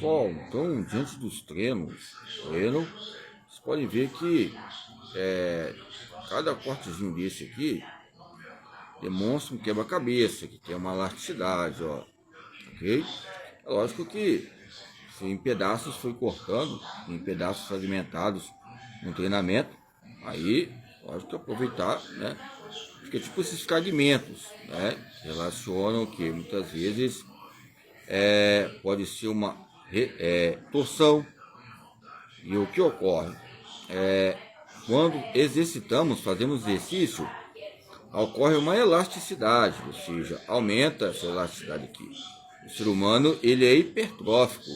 pessoal, então diante dos treinos, vocês podem ver que cada cortezinho desse aqui demonstra um quebra-cabeça, que tem uma elasticidade, ó, ok? É lógico que se em pedaços foi cortando, em pedaços fragmentados no treinamento, aí lógico que aproveitar, né? Porque tipo esses fragmentos, né? Relacionam que muitas vezes pode ser uma torção. E o que ocorre? Quando exercitamos, fazemos exercício, ocorre uma elasticidade, ou seja, aumenta essa elasticidade aqui. O ser humano, ele é hipertrófico,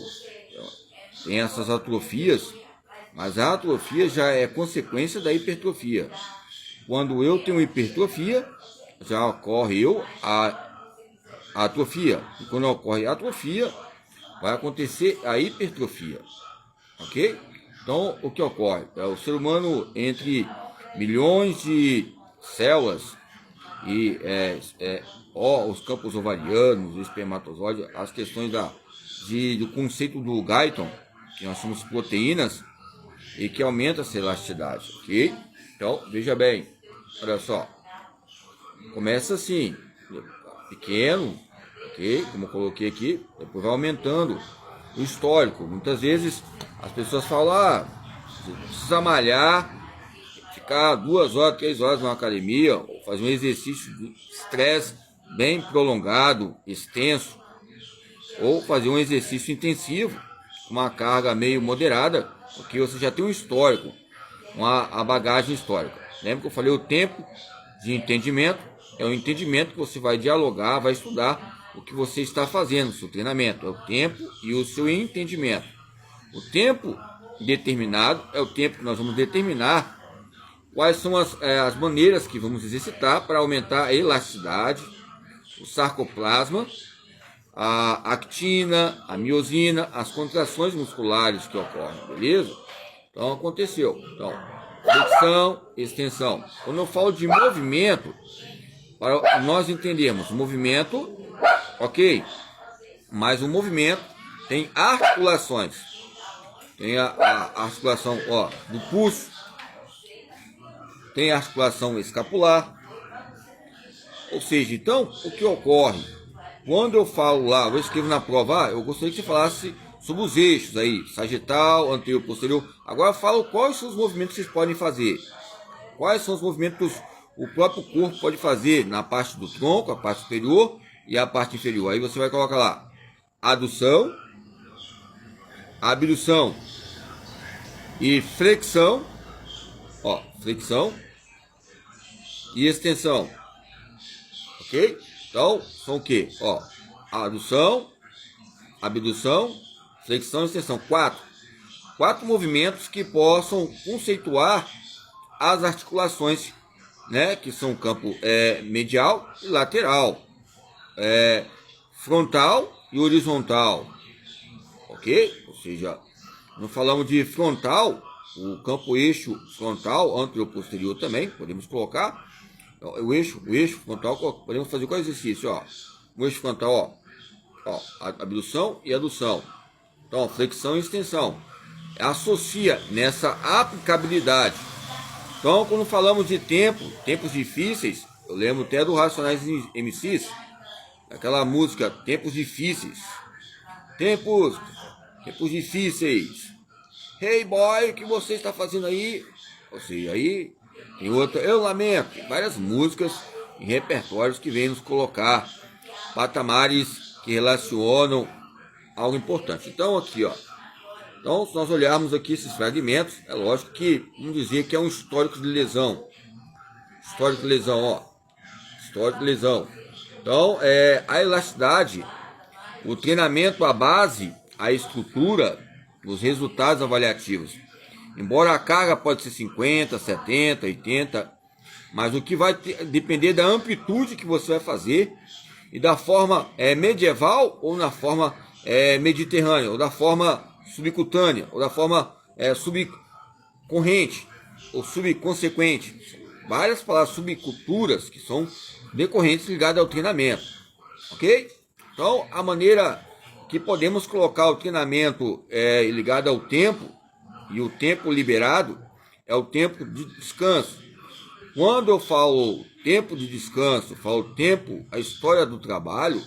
tem essas atrofias, mas a atrofia já é consequência da hipertrofia. Quando eu tenho hipertrofia, já ocorre a atrofia. E quando ocorre a atrofia, vai acontecer a hipertrofia, ok? Então, o que ocorre? O ser humano, entre milhões de células e os campos ovarianos, o espermatozoide, as questões do conceito do Guyton, que nós somos proteínas, e que aumenta essa elasticidade, ok? Então, veja bem, olha só, começa assim, pequeno, ok? Como eu coloquei aqui, depois vai aumentando o histórico. Muitas vezes as pessoas falam, você precisa malhar, ficar 2 horas, 3 horas na academia, ou fazer um exercício de estresse bem prolongado, extenso, ou fazer um exercício intensivo, com uma carga meio moderada, porque você já tem um histórico, a bagagem histórica. Lembra que eu falei o tempo de entendimento? É o entendimento que você vai dialogar, vai estudar o que você está fazendo, o seu treinamento. É o tempo e o seu entendimento. O tempo determinado é o tempo que nós vamos determinar quais são as maneiras que vamos exercitar para aumentar a elasticidade, o sarcoplasma, a actina, a miosina, as contrações musculares que ocorrem, beleza? Então aconteceu. Então, flexão, extensão. Quando eu falo de movimento, para nós entendermos movimento, ok? Mas o movimento tem articulações. Tem a articulação, ó, do pulso, tem a articulação escapular. Ou seja, então, o que ocorre? Quando eu falo lá, eu escrevo na prova, eu gostaria que você falasse sobre os eixos aí, sagital, anterior, posterior. Agora fala quais são os movimentos que vocês podem fazer. Quais são os movimentos que o próprio corpo pode fazer na parte do tronco, a parte superior e a parte inferior. Aí você vai colocar lá, adução, abdução e flexão, ó, flexão e extensão. Ok? Então, são o que? Ó, adução, abdução, flexão e extensão. Quatro movimentos que possam conceituar as articulações, né? Que são o campo medial e lateral, frontal e horizontal. Ok? Ou seja, não falamos de frontal, o campo eixo frontal, anterior-posterior também, podemos colocar. O eixo frontal, podemos fazer qual exercício? Ó, o eixo frontal, ó, abdução e adução. Então, flexão e extensão. Associa nessa aplicabilidade. Então, quando falamos de tempos difíceis, eu lembro até do Racionais MCs, aquela música Tempos Difíceis. Tempos difíceis. Hey boy, o que você está fazendo aí? Ou seja, aí tem outra, eu lamento, várias músicas e repertórios que vêm nos colocar patamares que relacionam algo importante. Então aqui, ó. Então, se nós olharmos aqui esses fragmentos, é lógico que vamos dizer que é um histórico de lesão. Histórico de lesão, ó. Histórico de lesão. Então, a elasticidade, o treinamento, a base, a estrutura, os resultados avaliativos. Embora a carga pode ser 50, 70, 80, mas o que vai depender da amplitude que você vai fazer e da forma medieval ou na forma mediterrânea, ou da forma subcutânea, ou da forma subcorrente, ou subconsequente. Várias palavras, subculturas, que são decorrentes ligadas ao treinamento. Ok? Então, a maneira que podemos colocar o treinamento ligado ao tempo, e o tempo liberado é o tempo de descanso. Quando eu falo tempo de descanso, falo tempo, a história do trabalho,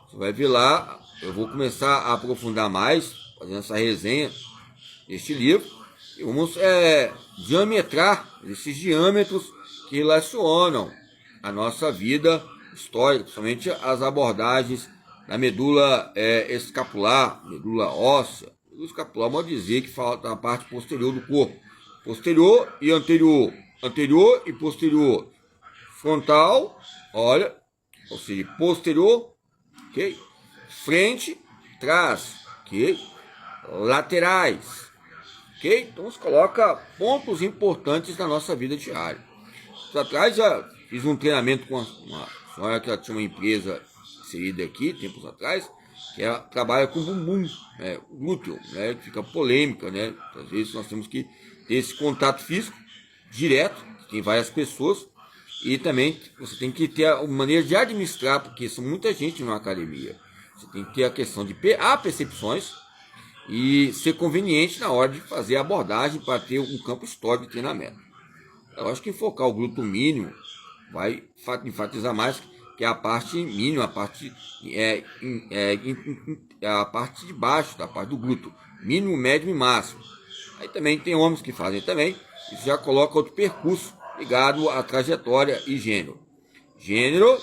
você vai ver lá, eu vou começar a aprofundar mais, fazendo essa resenha deste livro, e vamos diametrar esses diâmetros que relacionam a nossa vida histórica, principalmente as abordagens da medula escapular, medula óssea. Medula escapular, pode dizer que fala da parte posterior do corpo. Posterior e anterior. Anterior e posterior. Frontal, olha, ou seja, posterior, ok? Frente, trás, ok? Laterais, ok? Então você coloca pontos importantes na nossa vida diária. Atrás já fiz um treinamento com uma senhora que ela tinha uma empresa inserida aqui, tempos atrás, que ela trabalha com bumbum, glúteo, né, que fica polêmica, né? Às vezes nós temos que ter esse contato físico direto, tem várias pessoas, e também você tem que ter a maneira de administrar, porque são muita gente numa academia. Você tem que ter a questão de percepções e ser conveniente na hora de fazer a abordagem para ter um campo histórico de treinamento. Eu acho que enfocar o glúteo mínimo vai enfatizar mais que é a parte mínima, a parte a parte de baixo da parte do glúteo, mínimo, médio e máximo. Aí também tem homens que fazem também, isso já coloca outro percurso ligado à trajetória e gênero. Gênero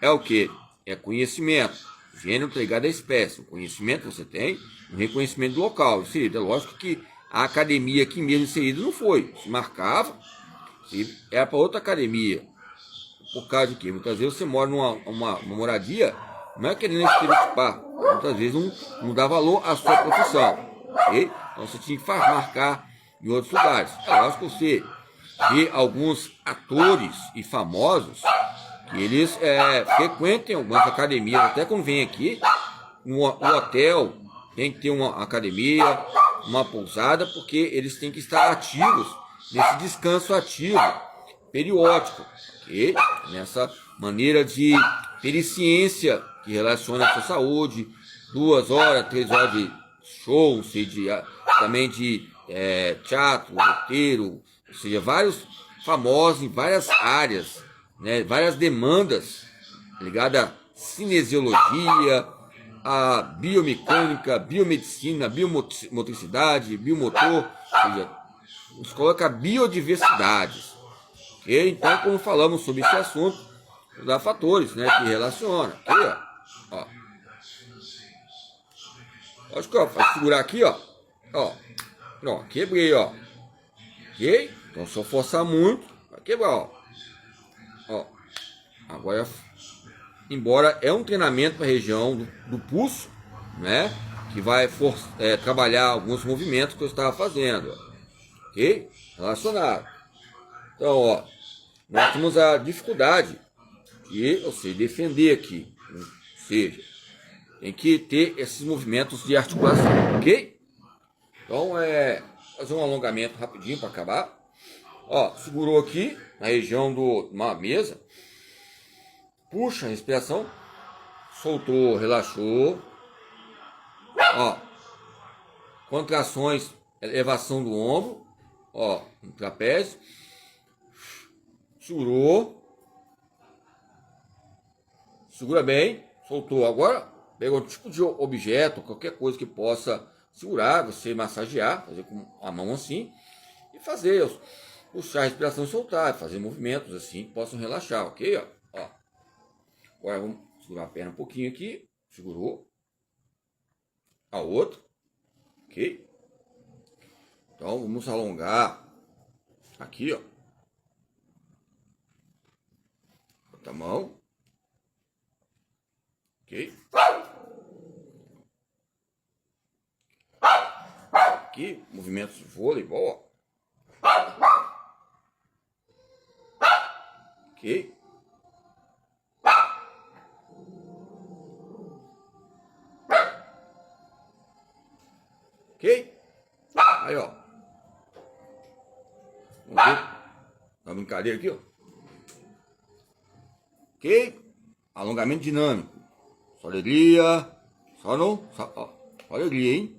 é o que? É conhecimento. Gênero está ligado à espécie. O conhecimento você tem, o reconhecimento do local. Inserido. É lógico que a academia aqui mesmo inserida não foi. Se marcava, era para outra academia. Por causa de quê? Muitas vezes você mora numa moradia, não é querendo estereotipar. Muitas vezes não dá valor à sua profissão. Okay? Então você tinha que marcar em outros lugares. É lógico que você vê alguns atores e famosos que eles frequentem algumas academias, até quando vem aqui, no hotel tem que ter uma academia, uma pousada, porque eles têm que estar ativos nesse descanso ativo, periódico, okay? Nessa maneira de periciência que relaciona a sua saúde, 2 horas, 3 horas de show, ou seja, também de teatro, roteiro, ou seja, vários famosos em várias áreas, né, várias demandas ligadas à cinesiologia, à biomecânica, biomedicina, biomotricidade, biomotor, ou seja, nos coloca biodiversidades. Okay? Então, como falamos sobre esse assunto, dá fatores, né, que relacionam. Aqui, ó. Acho que, vai segurar aqui, ó. Pronto, quebrei, ó. Ok? Então, se eu forçar muito, vai quebrar, ó. Agora, embora é um treinamento para a região do pulso, né, que vai trabalhar alguns movimentos que eu estava fazendo, ó. Ok? Relacionado. Então, ó, nós temos a dificuldade de você defender aqui, ou seja, tem que ter esses movimentos de articulação, ok? Então, fazer um alongamento rapidinho para acabar. Ó, segurou aqui na região de uma mesa, puxa a respiração, soltou, relaxou. Ó, contrações, elevação do ombro, ó, no trapézio. Segurou. Segura bem, soltou. Agora, pega um tipo de objeto, qualquer coisa que possa segurar, você massagear, fazer com a mão assim, e fazer, puxar a respiração e soltar, fazer movimentos assim que possam relaxar, ok? Ó. Agora vamos segurar a perna um pouquinho aqui, segurou. A outra, ok? Então vamos alongar aqui, ó. Outra mão. Ok? Aqui, movimentos de vôleibol, ó. Ok? Ok? Aí, ó. Vamos ver? Uma brincadeira aqui, ó. Ok? Alongamento dinâmico. Só alegria, Só no... Só, ó, olha ali, hein?